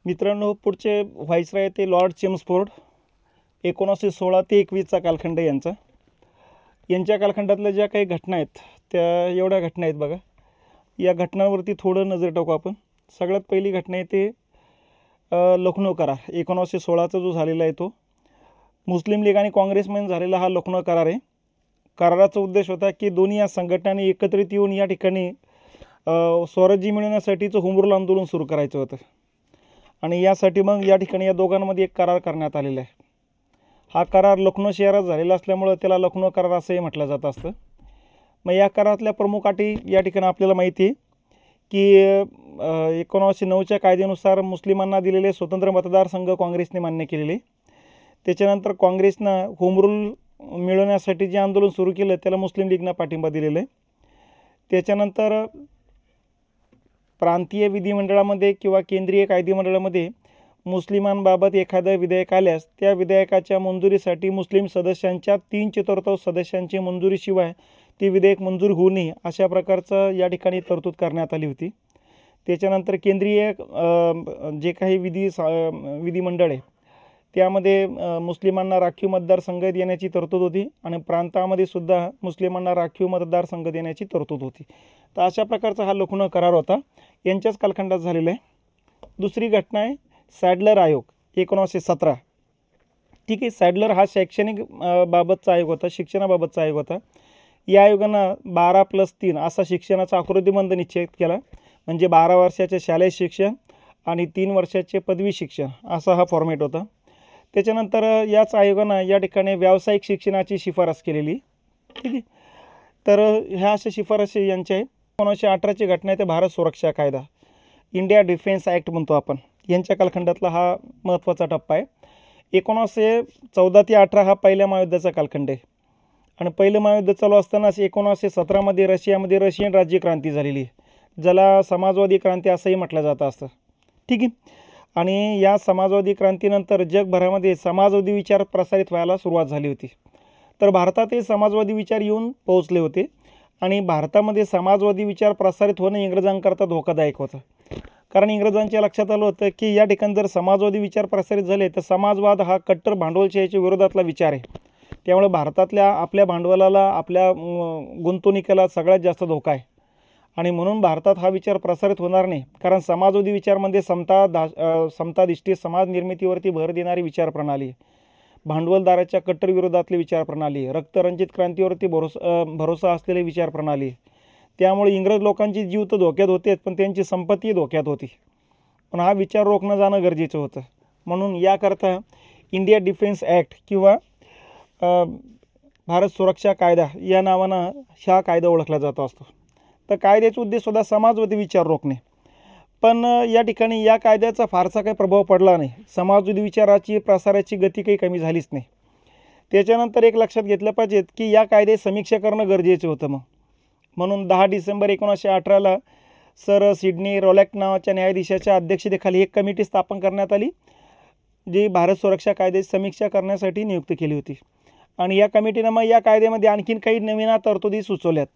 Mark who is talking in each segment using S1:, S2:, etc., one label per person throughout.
S1: मित्रांनो, पुढचे व्हाईसराय ते लॉर्ड चेम्सफोर्ड 1916 ते 21चा कालखंड यांच्या कालखंडातल्या ज्या काही घटना आहेत त्या एवढ्या घटना आहेत बघा. या घटनांवरती थोडं नजर टाकू आपण. सगळ्यात पहिली घटना आहे ते लखनौ करार 1916चा जो झालेला आहे तो मुस्लिम लीग आणि काँग्रेसमध्ये झालेला हा लखनौ करार आहे. कराराचा उद्देश होता की दोन्ही या संघटनांनी एकत्रित येऊन या ठिकाणी स्वराज्य मिळवण्यासाठीचं होमरूल आंदोलन सुरू करायचं होतं आणि यासाठी मग या ठिकाणी या दोघांमध्ये एक करार करण्यात आलेला आहे. हा करार लखनौ शहरात झालेला असल्यामुळं त्याला लखनौ करार असंही म्हटलं जात असतं. मग या करारातल्या प्रमुख अटी या ठिकाणी आपल्याला माहिती आहे की 1909च्या कायद्यानुसार मुस्लिमांना दिलेले स्वतंत्र मतदारसंघ काँग्रेसने मान्य केलेले. त्याच्यानंतर काँग्रेसनं होमरूल मिळवण्यासाठी जे आंदोलन सुरू केलं त्याला मुस्लिम लीगनं पाठिंबा दिलेला आहे. त्याच्यानंतर प्रांतीय विधिमंडळामध्ये किंवा केंद्रीय कायदेमंडळामध्ये मुस्लिमांबाबत एखादं विधेयक आल्यास त्या विधेयकाच्या मंजुरीसाठी मुस्लिम सदस्यांच्या 3/4 सदस्यांची मंजुरीशिवाय ते विधेयक मंजूर होऊ नये अशा प्रकारचं या ठिकाणी तरतूद करण्यात आली होती. त्याच्यानंतर केंद्रीय जे काही विधिमंडळ आहे त्यामध्ये मुस्लिमांना राखीव मतदारसंघ देण्याची तरतूद होती आणि प्रांतामध्ये सुद्धा मुस्लिमांना राखीव मतदारसंघ देण्याची तरतूद होती. तर अशा प्रकारचा हा लखनौ करार होता, यांच्याच कालखंडात झालेला आहे. दुसरी घटना आहे सॅडलर आयोग 1917. ठीक आहे, सॅडलर हा शैक्षणिक बाबतचा आयोग होता, शिक्षणाबाबतचा आयोग होता. या आयोगानं 12+3 असा शिक्षणाचा आकृतिबंध निश्चित केला. म्हणजे 12 वर्षाचे शालेय शिक्षण आणि 3 वर्षाचे पदवी शिक्षण असा हा फॉर्मॅट होता. त्याच्यानंतर याच आयोगानं या ठिकाणी व्यावसायिक शिक्षणाची शिफारस केलेली. ठीक आहे, तर ह्या अशा शिफारसी यांच्या आहे. 1918ची घटना आहे ते भारत सुरक्षा कायदा, इंडिया डिफेन्स ॲक्ट म्हणतो आपण, यांच्या कालखंडातला हा महत्त्वाचा टप्पा आहे. 1914 ते 18 हा पहिल्या महायुद्धाचा कालखंड आहे आणि पहिलं महायुद्ध चालू असतानाच 1917मध्ये रशियामध्ये रशियन राज्यक्रांती झालेली आहे, ज्याला समाजवादी क्रांती असंही म्हटलं जातं असतं. ठीक आहे, आणि या समाजवादी क्रांतीनंतर जगभरामध्ये समाजवादी विचार प्रसारित व्हायला सुरुवात झाली होती. तर भारतातही समाजवादी विचार येऊन पोहोचले होते आणि भारतामध्ये समाजवादी विचार प्रसारित होणं इंग्रजांकरता धोकादायक होतं. कारण इंग्रजांच्या लक्षात आलं होतं की या ठिकाणी जर समाजवादी विचार प्रसारित झाले तर समाजवाद हा कट्टर भांडवलशाहीच्या विरोधातला विचार आहे. त्यामुळे भारतातल्या आपल्या भांडवलाला, आपल्या गुंतवणुकीला सगळ्यात जास्त धोका आहे आणि म्हणून भारतात हा विचार प्रसारित होणार नाही. कारण समाजवादी विचारमध्ये समतादिष्टी समाज निर्मितीवरती भर देणारी विचारप्रणाली आहे, भांडवलदाराच्या कट्टर विरोधातली विचारप्रणाली आहे, रक्तरंजित क्रांतीवरती भरोसा असलेली विचारप्रणाली आहे. त्यामुळे इंग्रज लोकांची जीव तर धोक्यात होतेच, पण त्यांची संपत्ती धोक्यात होती. पण हा विचार रोखणं जाणं गरजेचं होतं. म्हणून याकरता इंडिया डिफेन्स ॲक्ट किंवा भारत सुरक्षा कायदा या नावानं हा कायदा ओळखला जात असतो. तर कायद्याचा उद्देशसुद्धा समाजवादी विचार रोखणे. पण या ठिकाणी या कायद्याचा फारसा काही प्रभाव पडला नाही. समाजवादी विचाराची प्रसाराची गती काही कमी झालीच नाही. त्याच्यानंतर एक लक्षात घेतलं पाहिजे की या कायद्याची समीक्षा करणं गरजेचं होतं. म्हणून 10 डिसेंबर 1918ला सर सिडनी रॉलॅक्ट नावाच्या न्यायाधीशाच्या अध्यक्षतेखाली एक कमिटी स्थापन करण्यात आली, जी भारत सुरक्षा कायद्याची समीक्षा करण्यासाठी नियुक्त केली होती. आणि या कमिटीनं मग या कायद्यामध्ये आणखीन काही नवीन तरतुदी सुचवल्यात.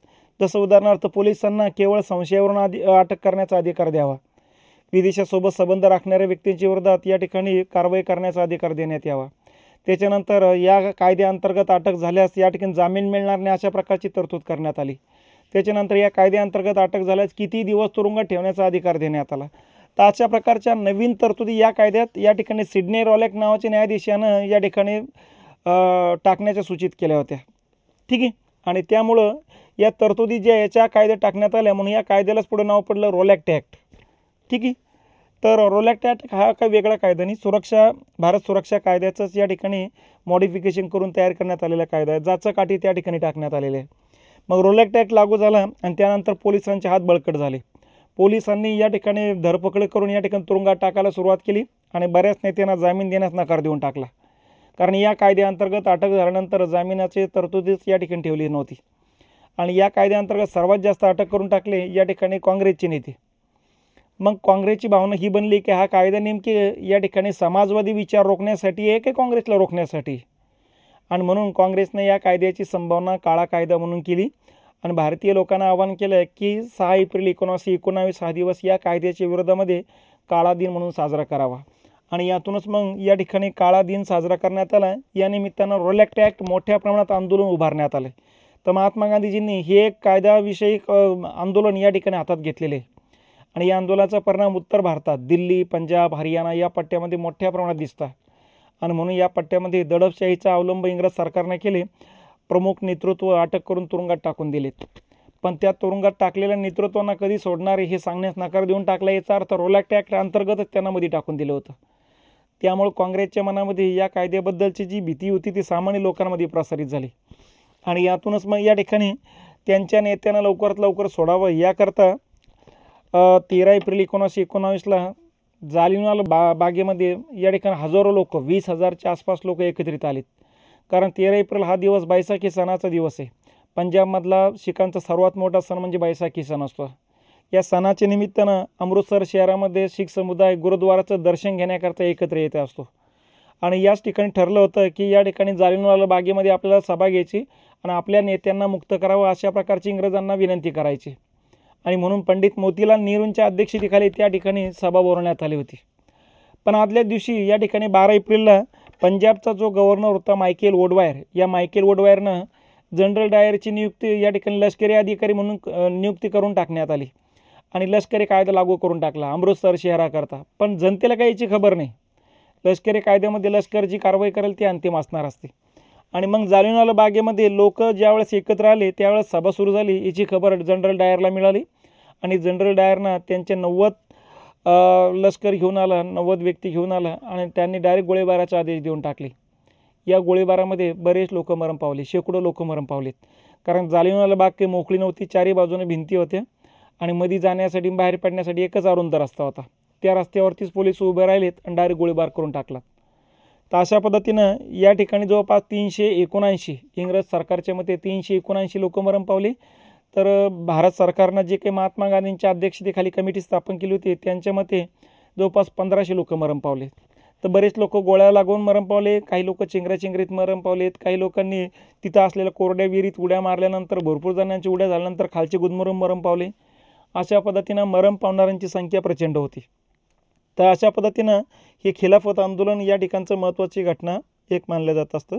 S1: जसं उदाहरणार्थ पोलिसांना केवळ संशयावरून अटक करण्याचा अधिकार द्यावा, विदेशासोबत संबंध राखणाऱ्या व्यक्तींच्या विरोधात या ठिकाणी कारवाई करण्याचा अधिकार देण्यात यावा. त्याच्यानंतर या कायद्याअंतर्गत अटक झाल्यास या ठिकाणी जामीन मिळणार नाही अशा प्रकारची तरतूद करण्यात आली. त्याच्यानंतर या कायद्याअंतर्गत अटक झाल्यास किती दिवस तुरुंगात ठेवण्याचा अधिकार देण्यात आला. तर अशा प्रकारच्या नवीन तरतुदी या कायद्यात या ठिकाणी सिडनी रॉलॅक्ट नावाच्या न्यायाधीशानं या ठिकाणी टाकण्याच्या सूचित केल्या होत्या. ठीक आहे, आणि त्यामुळं या तरतुदी ज्या याच्या कायद्यात टाकण्यात आल्या म्हणून या कायद्यालाच पुढं नाव पडलं रॉलॅक्ट ॲक्ट. ठीक आहे, तर रॉलॅक्ट ॲक्ट हा काही वेगळा कायदा नाही, भारत सुरक्षा कायद्याचंच या ठिकाणी मॉडिफिकेशन करून तयार करण्यात आलेला कायदा आहे, ज्याचं काठी त्या ठिकाणी टाकण्यात आलेलं आहे. मग रॉलॅक्ट ॲक्ट लागू झाला आणि त्यानंतर पोलिसांचे हात बळकट झाले. पोलिसांनी या ठिकाणी धरपकड करून या ठिकाणी तुरुंगात टाकायला सुरुवात केली आणि बऱ्याच नेत्यांना जामीन देण्यास नकार देऊन टाकला. कारण या कायद्याअंतर्गत अटक झाल्यानंतर जामिनाची तरतुदीच या ठिकाणी ठेवली नव्हती. आणि या कायद्याअंतर्गत सर्वात जास्त अटक करून टाकले या ठिकाणी काँग्रेसचे नेते. मग काँग्रेसची भावना ही बनली की हा कायदा नेमके या ठिकाणी समाजवादी विचार रोखण्यासाठी आहे की काँग्रेसला रोखण्यासाठी. आणि म्हणून काँग्रेसने या कायद्याची संभावना काळा कायदा म्हणून केली आणि भारतीय लोकांना आवाहन केलं की 6 एप्रिल 1919 हा दिवस या कायद्याच्या विरोधामध्ये काळा दिन म्हणून साजरा करावा आणि यातूनच मग या ठिकाणी काळा दिन साजरा करण्यात आला. या निमित्तानं रोल ॲक्ट मोठ्या प्रमाणात आंदोलन उभारण्यात आले. तर महात्मा गांधीजींनी हे एक कायद्याविषयक आंदोलन या ठिकाणी हातात घेतलेले आणि या आंदोलनाचा परिणाम उत्तर भारतात दिल्ली, पंजाब, हरियाणा या पट्ट्यामध्ये मोठ्या प्रमाणात दिसतात आणि म्हणून या पट्ट्यामध्ये दडपशाहीचा अवलंब इंग्रज सरकारने केले. प्रमुख नेतृत्व अटक करून तुरुंगात टाकून दिलेत. पण त्या तुरुंगात टाकलेल्या नेतृत्वांना कधी सोडणार हे सांगण्यास नकार देऊन टाकला. याचा अर्थ रोल ॲक्ट अंतर्गतच त्यांना मध्ये टाकून दिलं होतं. त्यामुळे काँग्रेसच्या मनामध्ये या कायद्याबद्दलची जी भीती होती ती सामान्य लोकांमध्ये प्रसारित झाली आणि यातूनच मग या ठिकाणी त्यांच्या नेत्यांना लवकरात लवकर सोडावं याकरता 13 एप्रिल 1919ला जालियनवाला बागेमध्ये या ठिकाणी हजारो लोक 20,000च्या आसपास लोक एकत्रित आलेत. कारण 13 एप्रिल हा दिवस बैसाखी सणाचा दिवस आहे. पंजाबमधला शीखांचा सर्वात मोठा सण म्हणजे बैसाखी सण असतो. या सणाच्या निमित्तानं अमृतसर शहरामध्ये शीख समुदाय गुरुद्वाराचं दर्शन घेण्याकरता एकत्र येत असतो आणि याच ठिकाणी ठरलं होतं की या ठिकाणी जालियनवाला बागेमध्ये आपल्याला सभा घ्यायची आणि आपल्या नेत्यांना मुक्त करावं अशा प्रकारची इंग्रजांना विनंती करायची आणि म्हणून पंडित मोतीलाल नेहरूंच्या अध्यक्षतेखाली त्या ठिकाणी सभा बोलवण्यात आली होती. पण आदल्या दिवशी या ठिकाणी 12 एप्रिलला पंजाबचा जो गव्हर्नर होता मायकेल वोडवायर, या मायकेल वोडवायरनं जनरल डायरची नियुक्ती या ठिकाणी लष्करी अधिकारी म्हणून नियुक्ती करून टाकण्यात आली आणि लष्करी कायदा लागू करून टाकला अमृतसर शहराकरता. पण जनतेला काही याची खबर नाही. लष्करी कायद्यामध्ये लष्कर जी कारवाई करेल ती अंतिम असणार असते आणि मग जालियनवाला बागेमध्ये लोक ज्यावेळेस एकत्र आले त्यावेळेस सभा सुरू झाली. याची खबर जनरल डायरला मिळाली आणि जनरल डायरनं त्यांचे 90 लष्कर घेऊन आला, 90 व्यक्ती घेऊन आला आणि त्यांनी डायरेक्ट गोळीबाराचे आदेश देऊन टाकले. या गोळीबारामध्ये बरेच लोक मरण पावले, शेकडो लोक मरण पावलेत. कारण जालियनवाला बाग काही मोकळी नव्हती, चारी बाजूने भिंती होत्या आणि मध्ये जाण्यासाठी बाहेर पडण्यासाठी एकच अरुंद रस्ता होता. त्या रस्त्यावरतीच पोलीस उभे राहिलेत आणि डायरेक्ट गोळीबार करून टाकला. तर अशा पद्धतीनं या ठिकाणी जवळपास 379 इंग्रज सरकारच्या मते 379 लोक मरण पावले. तर भारत सरकारनं जे काही महात्मा गांधींच्या अध्यक्षतेखाली कमिटी स्थापन केली होती त्यांच्या मते जवळपास 1500 लोक मरण पावले. तर बरेच लोक गोळ्या लागून मरण पावले, काही लोक चिंगराचिंगरीत मरण पावलेत, काही लोकांनी तिथं असलेल्या कोरड्या विहिरीत उड्या मारल्यानंतर भरपूर जणांची उड्या झाल्यानंतर खालचे गुदमरून मरण पावले. अशा पद्धतीनं मरण पावणाऱ्यांची संख्या प्रचंड होती. तर अशा पद्धतीनं हे खिलाफत आंदोलन या ठिकाणचं महत्त्वाची घटना एक मानलं जात असतं,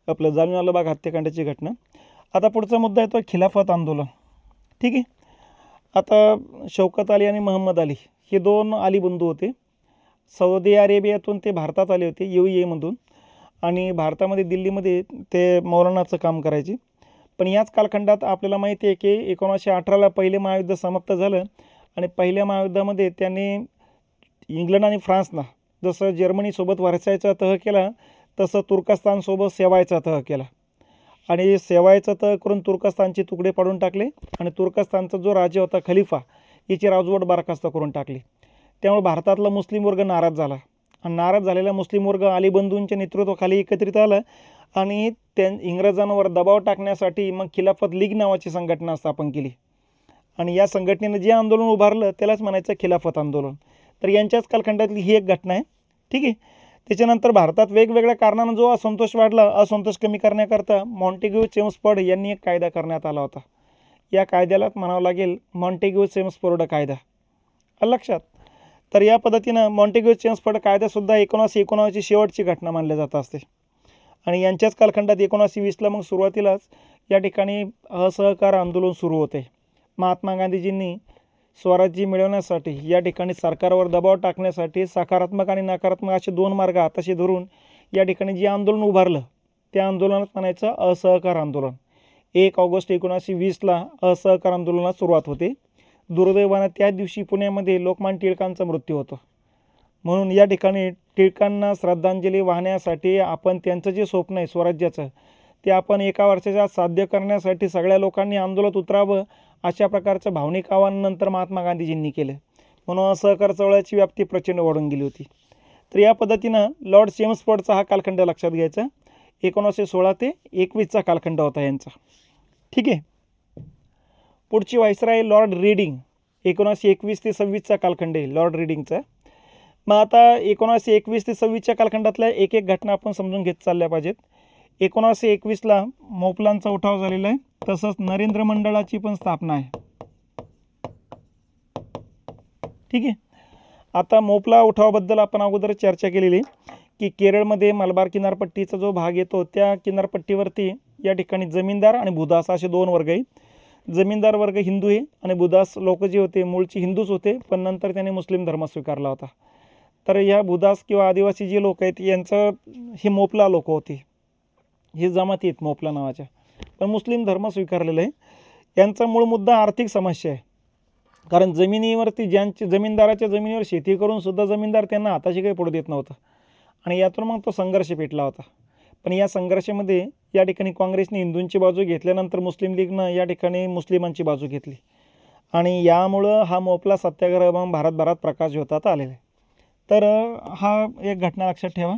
S1: आपलं जालियनवाला बाग हत्याकांडाची घटना. आता पुढचा मुद्दा येतो खिलाफत आंदोलन. ठीक आहे. आता शौकत अली आणि महम्मद अली हे 2 अली बंधू होते. सौदी अरेबियातून ते भारतात आले होते, UAE आणि भारतामध्ये दिल्लीमध्ये ते मौलानाचं काम करायचे. पण याच कालखंडात आपल्याला माहिती आहे की 1918ला पहिले महायुद्ध समाप्त झालं आणि पहिल्या महायुद्धामध्ये त्यांनी इंग्लंड आणि फ्रान्सना जसं जर्मनीसोबत व्हर्सायचा तह केला तसं तुर्कस्तानसोबत सेवायचा तह केला आणि सेवायचा तह करून तुर्कस्तानचे तुकडे पाडून टाकले आणि तुर्कस्तानचा जो राजा होता खलिफा याची राजवट बरखास्त करून टाकली. त्यामुळे भारतातला मुस्लिम वर्ग नाराज झाला आणि नाराज झालेला मुस्लिम वर्ग अली बंधूंच्या नेतृत्वाखाली एकत्रित आला आणि इंग्रजांवर दबाव टाकण्यासाठी मग खिलाफत लीग नावाची संघटना स्थापन केली आणि या संघटनेनं जे आंदोलन उभारलं त्यालाच म्हणायचं खिलाफत आंदोलन. तर यांच्याच कालखंडातली ही एक घटना आहे. ठीक आहे. त्याच्यानंतर भारतात वेगवेगळ्या कारणानं जो असंतोष वाढला, असंतोष कमी करण्याकरता मॉन्टेग्यू चेम्सफोर्ड यांनी एक कायदा करण्यात आला होता. या कायद्यालाच म्हणावं लागेल मॉन्टेग्यू चेम्सफोर्ड कायदा. लक्षात. तर या पद्धतीनं मॉन्टेग्यू चेम्सफोर्ड कायदासुद्धा 1919ची शेवटची घटना मानल्या जात असते आणि यांच्याच कालखंडात 1920ला मग सुरुवातीलाच या ठिकाणी असहकार आंदोलन सुरू होते. महात्मा गांधीजींनी स्वराज्य मिळवण्यासाठी या ठिकाणी सरकारवर दबाव टाकण्यासाठी सकारात्मक आणि नकारात्मक असे 2 मार्ग हाताशी धरून या ठिकाणी जे आंदोलन उभारलं त्या आंदोलनात म्हणायचं असहकार आंदोलन. 1 ऑगस्ट 1920ला असहकार आंदोलनाला सुरुवात होते. दुर्दैवानं त्या दिवशी पुण्यामध्ये लोकमान्य टिळकांचा मृत्यू होतो. म्हणून या ठिकाणी टिळकांना श्रद्धांजली वाहण्यासाठी आपण त्यांचं जे स्वप्न आहे स्वराज्याचं ते आपण 1 वर्षाच्या आत साध्य करण्यासाठी सगळ्या लोकांनी आंदोलनात उतरावं अशा प्रकारचं भावनिक आवाहन नंतर महात्मा गांधीजींनी केलं. म्हणून असहकार चळवळीची व्याप्ती प्रचंड वाढून गेली होती. तर या पद्धतीनं लॉर्ड चेम्सफोर्डचा हा कालखंड लक्षात घ्यायचा. 1916 ते 21चा कालखंड होता यांचा. ठीक आहे. पुढची व्हाईसराय लॉर्ड रीडिंग 1921 ते 26चा कालखंड आहे लॉर्ड रीडिंगचा. मग आता 1921 ते 26च्या कालखंडातल्या एक एक घटना आपण समजून घेत चालल्या पाहिजेत. 1921ला मोपलांचा उठाव झालेला आहे, तसंच नरेंद्र मंडळाची पण स्थापना आहे. ठीक आहे. आता मोपला उठावाबद्दल आपण अगोदर चर्चा केलेली की केरळमध्ये मलबार किनारपट्टीचा जो भाग येतो त्या किनारपट्टीवरती या ठिकाणी जमीनदार आणि भूदास असे दोन वर्ग आहे. जमीनदार वर्ग हिंदू आहे आणि भूदास लोक जे होते मूळचे हिंदूच होते, पण नंतर त्याने मुस्लिम धर्म स्वीकारला होता. तर या भूदास किंवा आदिवासी जे लोक आहेत यांचं हे मोपला लोक होते, हे जमाती आहेत मोपला नावाच्या, पण मुस्लिम धर्म स्वीकारलेला आहे. यांचा मूळ मुद्दा आर्थिक समस्या आहे. कारण जमिनीवरती जमीनदाराच्या जमिनीवर शेती करून सुद्धा जमीनदार त्यांना हाताशी काही पडू देत नव्हता आणि यातून मग तो संघर्ष पेटला होता. पण या संघर्षामध्ये या ठिकाणी काँग्रेसने हिंदूंची बाजू घेतल्यानंतर मुस्लिम लीगनं या ठिकाणी मुस्लिमांची बाजू घेतली आणि यामुळं हा मोपला सत्याग्रह मग भारतभरात प्रकाशझोतात आलेला आहे. तर हा एक घटना लक्षात ठेवा.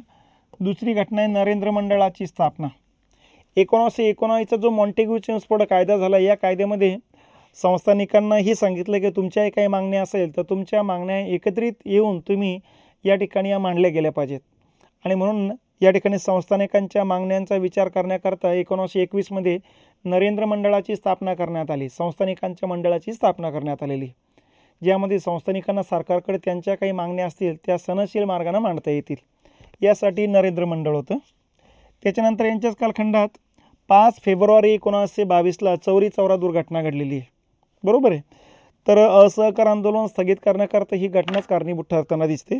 S1: दुसरी घटना आहे नरेंद्र मंडळाची स्थापना. 1919चा जो मॉन्टेग्यू चेम्स्फोर्ड कायदा झाला, या कायद्यामध्ये संस्थानिकांनाही सांगितलं की तुमच्याही काही मागण्या असेल तर तुमच्या मागण्या एकत्रित येऊन तुम्ही या ठिकाणी या मांडल्या गेल्या पाहिजेत. आणि म्हणून या ठिकाणी संस्थानिकांच्या मागण्यांचा विचार करण्याकरता 1921मध्ये नरेंद्र मंडळाची स्थापना करण्यात आली. संस्थानिकांच्या मंडळाची स्थापना करण्यात आलेली, ज्यामध्ये संस्थानिकांना सरकारकडे त्यांच्या काही मागण्या असतील त्या सनदशील मार्गाने मांडता येतील, यासाठी नरेंद्र मंडळ होतं. त्याच्यानंतर यांच्याच कालखंडात 5 फेब्रुवारी 1922ला चौरी चौरा दुर्घटना घडलेली आहे. बरोबर आहे. तर असहकार आंदोलन स्थगित करण्याकरता ही घटनाच कारणीभूत ठरताना दिसते.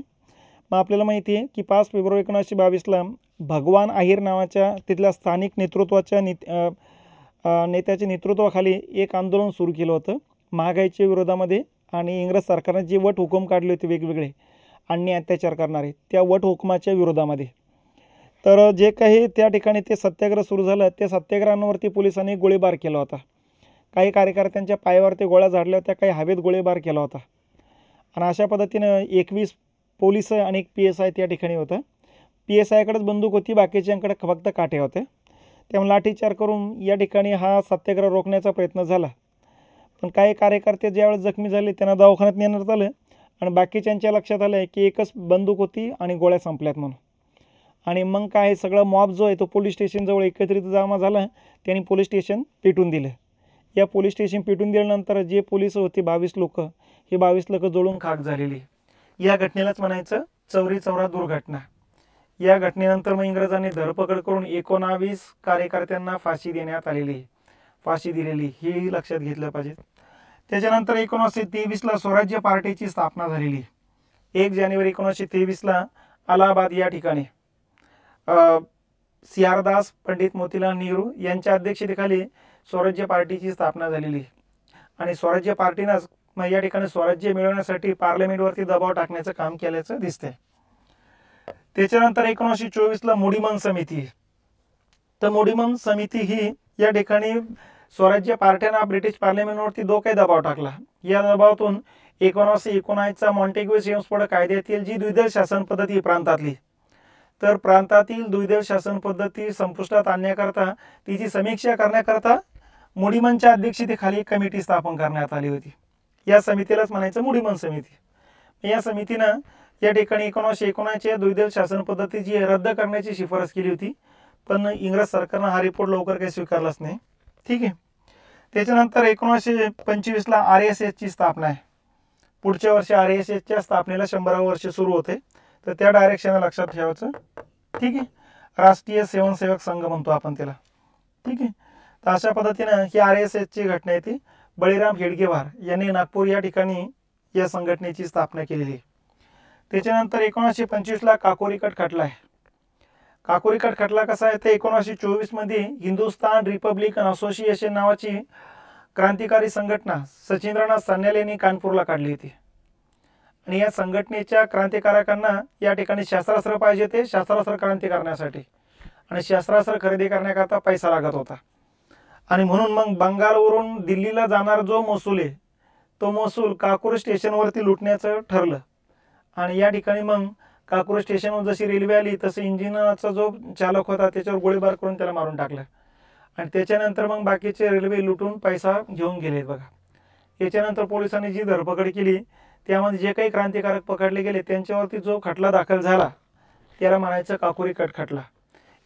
S1: मग आपल्याला माहिती आहे की 5 फेब्रुवारी 1922ला भगवान आहिर नावाच्या तिथल्या स्थानिक नेतृत्वाच्या नेत्याच्या नेतृत्वाखाली एक आंदोलन सुरू केलं होतं महागाईच्या विरोधामध्ये. आणि इंग्रज सरकारने जे वट हुकूम काढले होते वेगवेगळे अन्याय अत्याचार करणारे, त्या वट हुकुमाच्या विरोधामध्ये. तर जे काही त्या ठिकाणी ते सत्याग्रह सुरू झालं, त्या सत्याग्रहांवरती पोलिसांनी गोळीबार केला होता. काही कार्यकर्त्यांच्या पायावरती गोळ्या झाडल्या होत्या, काही हवेत गोळीबार केला होता. आणि अशा पद्धतीनं 21 पोलिस आणि एक PSI त्या ठिकाणी होतं. PSIकडेच बंदूक होती, बाकीच्यांकडे फक्त काठे होते. त्यामुळे लाठीचार करून या ठिकाणी हा सत्याग्रह रोखण्याचा प्रयत्न झाला. पण काही कार्यकर्ते ज्यावेळेस जखमी झाले त्यांना दवाखान्यात नेण्यात आलं आणि बाकीच्यांच्या लक्षात आलं की एकच बंदूक होती आणि गोळ्या संपल्यात म्हणून. आणि मग काय सगळं मॉब जो आहे तो पोलीस स्टेशनजवळ एकत्रित जमा झाला. त्यांनी पोलीस स्टेशन पेटून दिलं. या पोलीस स्टेशन पेटून दिल्यानंतर जे पोलीस होते 22 लोक, हे 22 लोक जळून खाक झालेली. या घटनेलाच म्हणायचं चौरी चौरा दुर्घटना. या घटनेनंतर मग इंग्रजांनी धरपकड करून 19 कार्यकर्त्यांना फाशी देण्यात आलेली, फाशी दिलेली, हे लक्षात घेतलं पाहिजे. त्याच्यानंतर 1923ला स्वराज्य पार्टीची स्थापना झालेली. 1 जानेवारी 1923ला अलाहाबाद या ठिकाणी सियारदास पंडित मोतीलाल नेहरू यांच्या अध्यक्षतेखाली स्वराज्य पार्टीची स्थापना झालेली. आणि स्वराज्य पार्टीनंच या ठिकाणी स्वराज्य मिळवण्यासाठी पार्लमेंटवरती दबाव टाकण्याचं काम केल्याचं दिसतंय. त्याच्यानंतर 1924ला मोडीमन समिती. तर मोडीमन समिती ही या ठिकाणी स्वराज्य पार्ट्यांना ब्रिटिश पार्लमेंटवरती काही दबाव टाकला. या दबावातून 1919चा मॉन्टेग्यू चेम्स्फोर्ड कायद्यातील जी द्विदल शासन पद्धती प्रांतातली, तर प्रांतातील द्विदल शासन पद्धती संपुष्टात आणण्याकरता तिची समीक्षा करण्याकरता मोडीमनच्या अध्यक्षतेखाली कमिटी स्थापन करण्यात आली होती. या समितीलाच म्हणायचं मोडीमन समिती. या समितीनं या ठिकाणी 1919च्या द्विदल शासन पद्धतीची रद्द करण्याची शिफारस केली होती, पण इंग्रज सरकारनं हा रिपोर्ट लवकर काही स्वीकारलाच नाही. ठीक आहे. त्याच्यानंतर 1925ला RSSची स्थापना आहे. पुढच्या वर्षी RSSच्या स्थापनेला 100वे वर्ष सुरू होते. तर त्या डायरेक्शन लक्षात ठेवायचं. ठीक आहे. राष्ट्रीय स्वयंसेवक संघ म्हणतो आपण त्याला. ठीक आहे. तर अशा पद्धतीनं ही RSSची घटना आहे ती बळीराम हेडगेवार यांनी नागपूर या ठिकाणी या संघटनेची स्थापना केलेली. त्याच्यानंतर 1925ला काकोरी कट खटला आहे. काकोरी कट खटला कसा आहे तर 1924मध्ये हिंदुस्तान रिपब्लिकन असोसिएशन नावाची क्रांतिकारी संघटना सचिंद्रनाथ सान्याल यांनी कानपूरला काढली होती. आणि या संघटनेच्या क्रांतिकारकांना या ठिकाणी शस्त्रास्त्र पाहिजे ते शस्त्रास्त्र क्रांती करण्यासाठी, आणि शस्त्रास्त्र खरेदी करण्याकरता पैसा लागत होता. आणि म्हणून मग बंगालवरून दिल्लीला जाणार जो महसूल आहे तो महसूल काकूर स्टेशनवरती लुटण्याचं ठरलं. आणि या ठिकाणी मग काकूर स्टेशनवर जशी रेल्वे आली तसं इंजिनाचा जो चालक होता त्याच्यावर गोळीबार करून त्याला मारून टाकलं. आणि त्याच्यानंतर मग बाकीचे रेल्वे लुटून पैसा घेऊन गेले बघा. याच्यानंतर पोलिसांनी जी धरपकड केली त्यामध्ये जे काही क्रांतिकारक पकडले गेले त्यांच्यावरती जो खटला दाखल झाला त्याला म्हणायचं काकोरी कट खटला.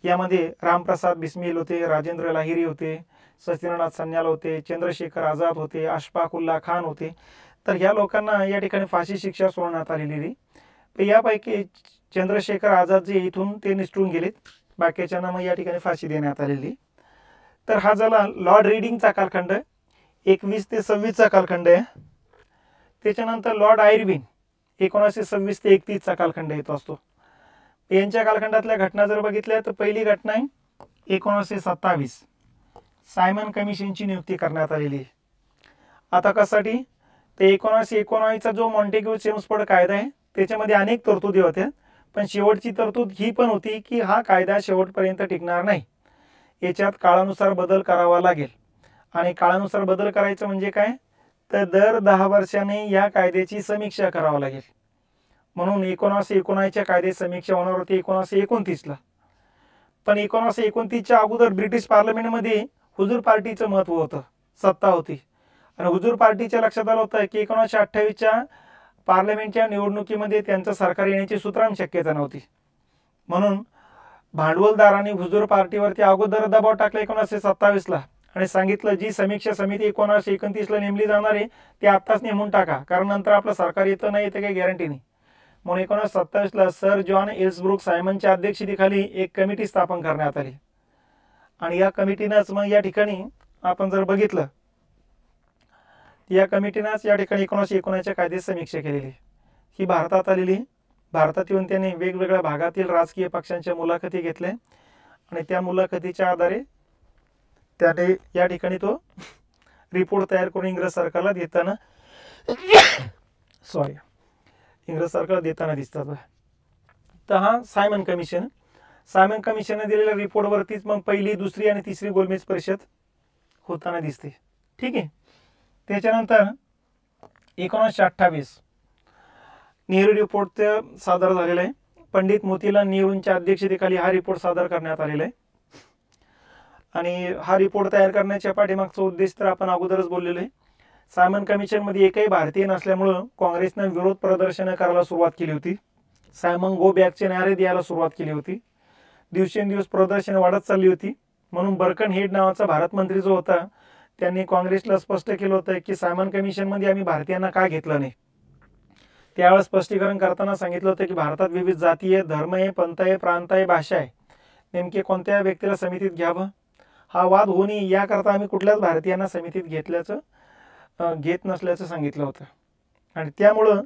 S1: यामध्ये रामप्रसाद बिस्मिल होते, राजेंद्र लाहिरी होते, सचिंद्रनाथ सान्याल होते, चंद्रशेखर आझाद होते, अशफाक उल्ला खान होते. तर ह्या लोकांना या ठिकाणी फाशी शिक्षा सुनावण्यात आलेली. यापैकी चंद्रशेखर आझाद जे इथून ते निसटून गेलेत, बाकीच्यांना मग या ठिकाणी फाशी देण्यात आलेली. तर हा झाला लॉर्ड रीडिंगचा कालखंड, 21 ते 26चा कालखंड आहे. त्याच्यानंतर लॉर्ड आयर्विन 1926 ते 31चा कालखंड येतो असतो. यांच्या कालखंडातल्या घटना जर बघितल्या तर पहिली घटना आहे 1927, सायमन कमिशनची नियुक्ती करण्यात आलेली आहे. आता कशासाठी? ते 1919चा जो मॉन्टेग्यू चेम्सफोर्ड कायदा आहे त्याच्यामध्ये अनेक तरतुदी होत्या, पण शेवटची तरतूद ही पण होती की हा कायदा शेवटपर्यंत टिकणार नाही, याच्यात काळानुसार बदल करावा लागेल. आणि काळानुसार बदल करायचं म्हणजे काय, तर दर 10 वर्षांनी या कायद्याची समीक्षा करावी लागेल. म्हणून 1919च्या कायदे समीक्षा होणार होती 1929ला. पण 1929च्या अगोदर ब्रिटिश पार्लमेंटमध्ये हुजूर पार्टीचं महत्त्व होतं, सत्ता होती. आणि हुजूर पार्टीच्या लक्षात आलं होतं की 1928च्या पार्लमेंटच्या निवडणुकीमध्ये त्यांचं सरकार येण्याची सुतराम शक्यता नव्हती. म्हणून भांडवलदारांनी हुजूर पार्टीवरती अगोदर दबाव टाकला 1927ला आणि सांगितलं जी समीक्षा समिती 1929ला नेमली जाणार आहे ती आत्ताच नेमून टाका, कारण नंतर आपलं सरकार येतं नाही येतं काही गॅरंटी नाही. म्हणून 1927ला सर जॉन एल्सब्रुक सायमनच्या अध्यक्षतेखाली एक कमिटी स्थापन करण्यात आली. आणि या कमिटीनंच मग या ठिकाणी आपण जर बघितलं, या कमिटीनंच या ठिकाणी 1919च्या कायद्याची समीक्षा केलेली. ही भारतात आलेली. भारतात येऊन त्यांनी वेगवेगळ्या भागातील राजकीय पक्षांच्या मुलाखती घेतल्या आणि त्या मुलाखतीच्या आधारे त्याने या ठिकाणी तो रिपोर्ट तयार करून इंग्रज सरकारला देताना दिसतात. तर हा सायमन कमिशनने दिलेल्या रिपोर्टवरतीच मग पहिली, दुसरी आणि तिसरी गोलमेज परिषद होताना दिसते. ठीक आहे. त्याच्यानंतर 1928 नेहरू रिपोर्ट सादर झालेला आहे. पंडित मोतीलाल नेहरूंच्या अध्यक्षतेखाली हा रिपोर्ट सादर करण्यात आलेला आहे. आणि हा रिपोर्ट तयार करण्याच्या पाठीमागचा उद्देश तर आपण अगोदरच बोललेलो आहे. सायमन कमिशनमध्ये एकही भारतीय नसल्यामुळं काँग्रेसनं विरोध प्रदर्शनं करायला सुरुवात केली होती. सायमन गो बॅकचे नारे द्यायला सुरुवात केली होती. दिवसेंदिवस प्रदर्शन वाढत चालली होती. म्हणून बर्कन हेड नावाचा भारत मंत्री जो होता त्यांनी काँग्रेसला स्पष्ट केलं होतं की सायमन कमिशनमध्ये आम्ही भारतीयांना का घेतलं नाही. त्यावेळेस स्पष्टीकरण करताना सांगितलं होतं की भारतात विविध जाती आहे, धर्म आहे, पंथ आहे, प्रांत आहे, भाषा आहे. नेमके कोणत्या व्यक्तीला समितीत घ्यावं हा वाद होऊ नये याकरता आम्ही कुठल्याच भारतीयांना समितीत घेत नसल्याचं सांगितलं होतं. आणि त्यामुळं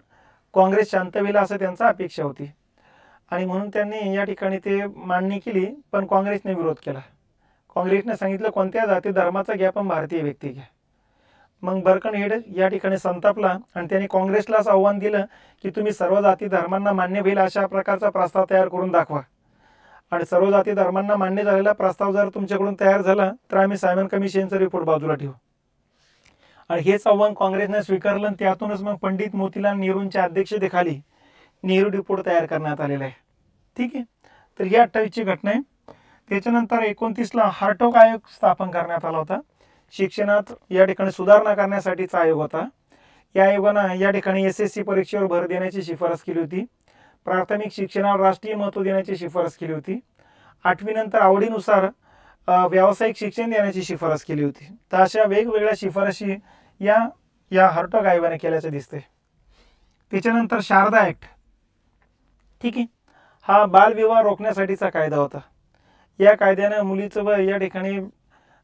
S1: काँग्रेस शांत होईल असं त्यांचा अपेक्षा होती. आणि म्हणून त्यांनी या ठिकाणी ते मांडणी केली, पण काँग्रेसने विरोध केला. काँग्रेसने सांगितलं कोणत्या जाती धर्माचा घ्या पण भारतीय व्यक्ती घ्या. मग बर्कन हेड या ठिकाणी संतापला आणि त्यांनी काँग्रेसलाच आव्हान दिलं की तुम्ही सर्व जाती धर्मांना मान्य होईल अशा प्रकारचा प्रस्ताव तयार करून दाखवा. आणि सर्व जाती धर्मांना मान्य झालेला प्रस्ताव जर तुमच्याकडून तयार झाला तर आम्ही सायमन कमिशनचा रिपोर्ट बाजूला ठेवू. आणि हेच आव्हान काँग्रेसने स्वीकारलं. त्यातूनच मग पंडित मोतीलाल नेहरूंच्या अध्यक्षतेखाली नेहरू रिपोर्ट तयार करण्यात आलेला आहे. ठीक आहे. तर ही 28ची घटना आहे. त्याच्यानंतर 29ला हार्टोग आयोग स्थापन करण्यात आला होता. शिक्षणात या ठिकाणी सुधारणा करण्यासाठीचा आयोग होता. या आयोगानं या ठिकाणी SSC परीक्षेवर भर देण्याची शिफारस केली होती. प्राथमिक शिक्षणाला राष्ट्रीय महत्त्व देण्याची शिफारस केली होती. 8वी नंतर आवडीनुसार व्यावसायिक शिक्षण देण्याची शिफारस केली होती. तर अशा वेगवेगळ्या शिफारशी या हार्टोग आयोगाने केल्याचं दिसते. त्याच्यानंतर शारदा ॲक्ट. ठीक आहे. हा बालविवाह रोखण्यासाठीचा कायदा होता. या कायद्याने मुलीचं वय या ठिकाणी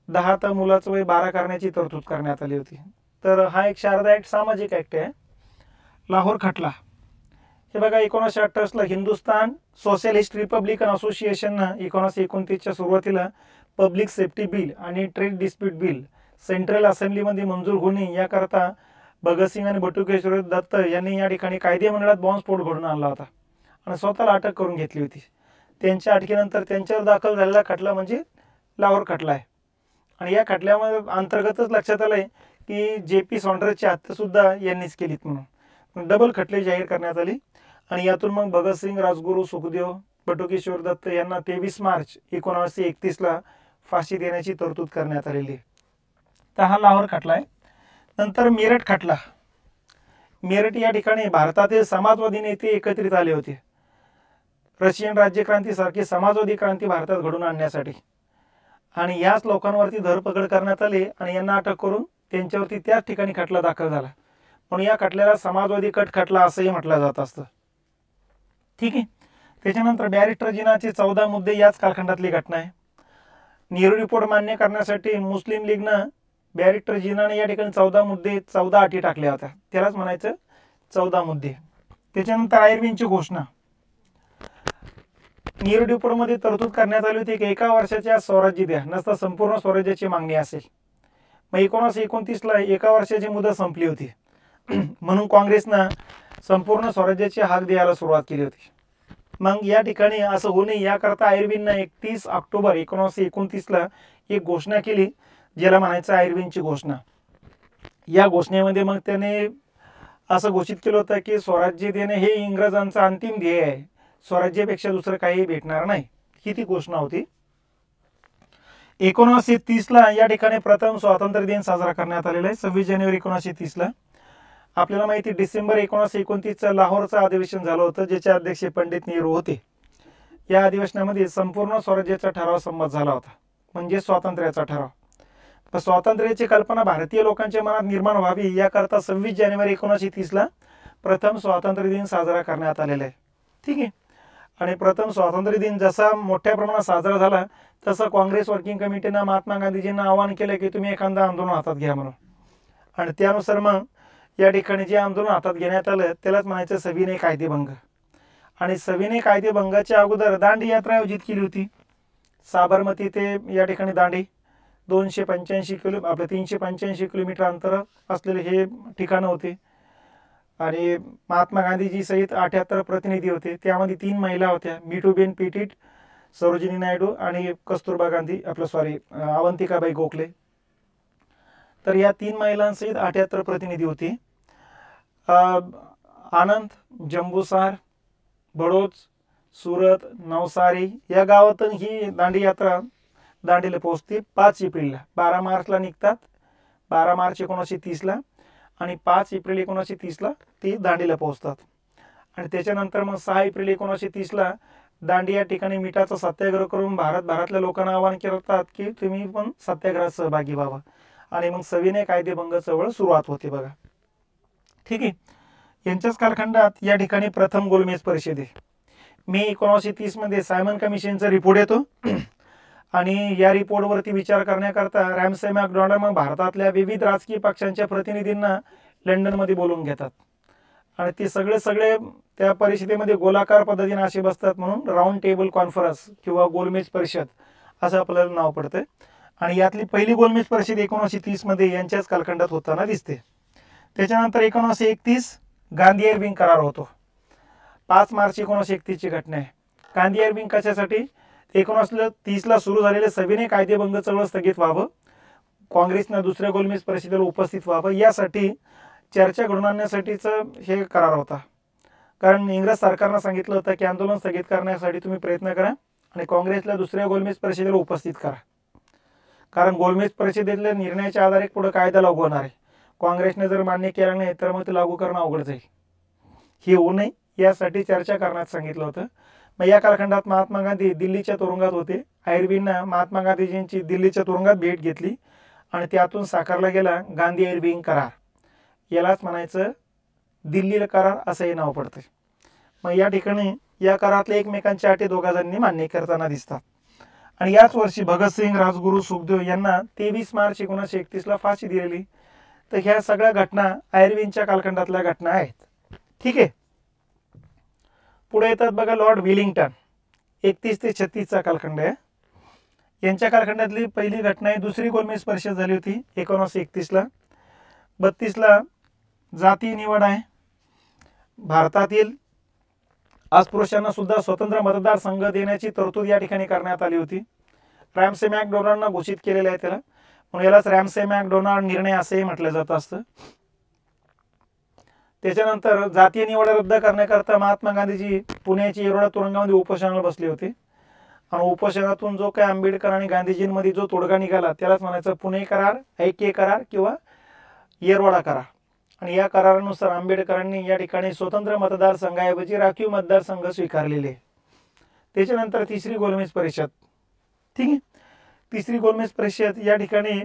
S1: 10 तर मुलाचं वय 12 करण्याची तरतूद करण्यात आली होती. तर हा एक शारदा ॲक्ट सामाजिक ॲक्ट आहे. लाहोर खटला. हे बघा 1928ला हिंदुस्तान सोशलिस्ट रिपब्लिकन असोसिएशननं 1929च्या सुरुवातीला पब्लिक सेफ्टी बिल आणि ट्रेड डिस्प्यूट बिल सेंट्रल असेंब्लीमध्ये मंजूर होणे याकरता भगतसिंग आणि बटुकेश्वर दत्त यांनी या ठिकाणी कायदेमंडळात बॉम्बस्फोट घडवून आणला होता आणि स्वतःला अटक करून घेतली होती. त्यांच्या अटकेनंतर त्यांच्यावर दाखल झालेला खटला म्हणजे लाहोर खटला आहे. आणि या खटल्यामध्ये अंतर्गतच लक्षात आलं आहे की JP सॉन्डर्सची हत्यासुद्धा यांनीच केलीत म्हणून डबल खटले जाहीर करण्यात आले. आणि यातून मग भगतसिंग, राजगुरू, सुखदेव, बटुकेश्वर दत्त यांना 23 मार्च 1931ला फाशी देण्याची तरतूद करण्यात आलेली आहे. तर हा लाहोर खटला आहे. नंतर मेरठ खटला. मेरठ या ठिकाणी भारतातील समाजवादी नेते एकत्रित आले होते रशियन राज्यक्रांतीसारखी समाजवादी क्रांती भारतात घडून आणण्यासाठी. आणि याच लोकांवरती धरपकड करण्यात आली आणि यांना अटक करून त्यांच्यावरती त्याच ठिकाणी खटला दाखल झाला. म्हणून या खटल्याला समाजवादी कट खटला असंही म्हटलं जात असतं. ठीक आहे. त्याच्यानंतर बॅरिस्टर जिनाचे 14 मुद्दे याच कालखंडातली घटना आहे. नेहरू रिपोर्ट मान्य करण्यासाठी मुस्लिम लीगनं बॅरिस्टर जिनाने या ठिकाणी 14 अटी टाकल्या होत्या, त्यालाच म्हणायचं 14 मुद्दे. त्याच्यानंतर आयर्विनची घोषणा. नेहरू रिपोर्टमध्ये तरतूद करण्यात आली होती की 1 वर्षाच्या स्वराज्य द्या, नसता संपूर्ण स्वराज्याची मागणी असेल. मग 1929ला 1 वर्षाची मुदत संपली होती. म्हणून काँग्रेसनं संपूर्ण स्वराज्याची हाक द्यायला सुरुवात केली होती. मग या ठिकाणी असं होऊ नये याकरता आयर्विननं 31 ऑक्टोबर 1929ला एक घोषणा केली, ज्याला म्हणायचं आयर्विनची घोषणा. या घोषणेमध्ये मग त्याने असं घोषित केलं होतं की स्वराज्य देणे हे इंग्रजांचं अंतिम ध्येय आहे, स्वराज्यापेक्षा दुसरं काही भेटणार नाही, ही ती घोषणा होती. 1930ला या ठिकाणी प्रथम स्वातंत्र्य दिन साजरा करण्यात आलेला आहे, 26 जानेवारी 1930ला. आपल्याला माहिती डिसेंबर 1929चं लाहोरचं अधिवेशन झालं होतं, ज्याचे अध्यक्ष पंडित नेहरू होते. या अधिवेशनामध्ये संपूर्ण स्वराज्याचा ठराव संमत झाला होता, म्हणजे स्वातंत्र्याचा ठराव. तर स्वातंत्र्याची कल्पना भारतीय लोकांच्या मनात निर्माण व्हावी याकरता 26 जानेवारी 1930ला प्रथम स्वातंत्र्य दिन साजरा करण्यात आलेला आहे. ठीक आहे. आणि प्रथम स्वातंत्र्य दिन जसा मोठ्या प्रमाणात साजरा झाला तसं काँग्रेस वर्किंग कमिटीनं महात्मा गांधीजींना आवाहन केलं की तुम्ही एखादं आंदोलन हातात घ्या म्हणून. आणि त्यानुसार मग या ठिकाणी जे आंदोलन हातात घेण्यात आलं त्यालाच म्हणायचं सविनय कायदेभंग. आणि सविनय कायदेभंगाच्या अगोदर दांडी यात्रा आयोजित केली होती. साबरमती ते या ठिकाणी दांडी 385 किलोमीटर अंतर असलेले हे ठिकाणं होते. आणि महात्मा गांधीजी सहित 78 प्रतिनिधी होते. त्यामध्ये 3 महिला होत्या, मिठूबेन पेटीट, सरोजिनी नायडू आणि कस्तुरबा गांधी अवंतिकाबाई गोखले. तर या 3 महिलांसहित 78 प्रतिनिधी होते. आनंद, जंबूसार, बडोच, सुरत, नवसारी या गावातून ही दांडी यात्रा दांडीला पोहोचते. 5 एप्रिलला, 12 मार्चला निघतात, 12 मार्च 1930ला आणि 5 एप्रिल 1930ला ती दांडीला पोहोचतात. आणि त्याच्यानंतर मग 6 एप्रिल 1930ला दांडी या ठिकाणी मिठाचा सत्याग्रह करून भारतभरातल्या लोकांना आवाहन करतात की तुम्ही पण सत्याग्रहात सहभागी व्हावा. आणि मग सविनय कायदेभंग चळवळ सुरुवात होते बघा. ठीक आहे. यांच्याच कालखंडात या ठिकाणी प्रथम गोलमेज परिषद आहे. मे 1930मध्ये सायमन कमिशनचा रिपोर्ट येतो. आणि या रिपोर्टवरती विचार करण्याकरता रॅमसे मॅकडोनाल्ड मग भारतातल्या विविध राजकीय पक्षांच्या प्रतिनिधींना लंडनमध्ये बोलवून घेतात. आणि ते सगळे त्या परिषदेमध्ये गोलाकार पद्धतीने असे बसतात, म्हणून राऊंड टेबल कॉन्फरन्स किंवा गोलमेज परिषद असं आपल्याला नाव पडतं. आणि यातली पहिली गोलमेज परिषद 1930मध्ये यांच्याच कालखंडात होताना दिसते. त्याच्यानंतर 1931 गांधी इर्विंग करार होतो. 5 मार्च 1931ची घटना आहे. गांधी इर्विंग कशासाठी? 1930ला सुरू झालेले सविनय कायदेभंग चळवळ स्थगित व्हावं, काँग्रेसनं दुसऱ्या गोलमेज परिषदेला उपस्थित व्हावं यासाठी चर्चा घडवून आणण्यासाठीचं हे करार होता. कारण इंग्रज सरकारनं सांगितलं होतं की आंदोलन स्थगित करण्यासाठी तुम्ही प्रयत्न करा आणि काँग्रेसला दुसऱ्या गोलमेज परिषदेला उपस्थित करा. कारण गोलमेज परिषदेतल्या निर्णयाच्या आधारे पुढे कायदा लागू होणार आहे. काँग्रेसने जर मान्य केलं नाही तर मग ते लागू करणं अवघड जाईल. हे होऊ नये यासाठी चर्चा करण्यात सांगितलं होतं. मग या कालखंडात महात्मा गांधी दिल्लीच्या तुरुंगात होते. आयर्विननं महात्मा गांधीजींची दिल्लीच्या तुरुंगात भेट घेतली आणि त्यातून साकारला गेला गांधी इर्विंग करार. यालाच म्हणायचं दिल्ली करार असंही नाव पडतं. मग या ठिकाणी या करारातल्या एकमेकांच्या अटी दोघांनी मान्य करताना दिसतात. आणि याच वर्षी भगतसिंग, राजगुरू, सुखदेव यांना 23 मार्च 1931ला फाशी दिलेली. तर ह्या सगळ्या घटना आयर्विनच्या कालखंडातल्या घटना आहेत. ठीक आहे. पुढे येतात बघा लॉर्ड विलिंग्टन, 31 ते 36चा कालखंड आहे. यांच्या कालखंडातली पहिली घटना आहे दुसरी गोलमेज परिषद झाली होती 1931ला. 32ला जाती निवड आहे. भारतातील अस्पृश्यांना सुद्धा स्वतंत्र मतदारसंघ देण्याची तरतूद या ठिकाणी करण्यात आली होती. रॅमसे मॅकडोनाल्डनं घोषित केलेलं आहे त्याला, म्हणून यालाच रॅमसे मॅकडोनाल्ड निर्णय असेही म्हटलं जात असतं. त्याच्यानंतर जातीय निवड रद्द करण्याकरता महात्मा गांधीजी पुण्याची येरवडा तुरुंगामध्ये उपोषणाला बसले होते. आणि उपोषणातून जो काही आंबेडकर आणि गांधीजींमध्ये जो तोडगा निघाला त्यालाच म्हणायचं पुणे करार, ऐक्य करार किंवा येरवडा करार. आणि या करारानुसार आंबेडकरांनी या ठिकाणी स्वतंत्र मतदारसंघाऐवजी राखीव मतदारसंघ स्वीकारलेले. त्याच्यानंतर तिसरी गोलमेज परिषद. ठीक आहे. तिसरी गोलमेज परिषद या ठिकाणी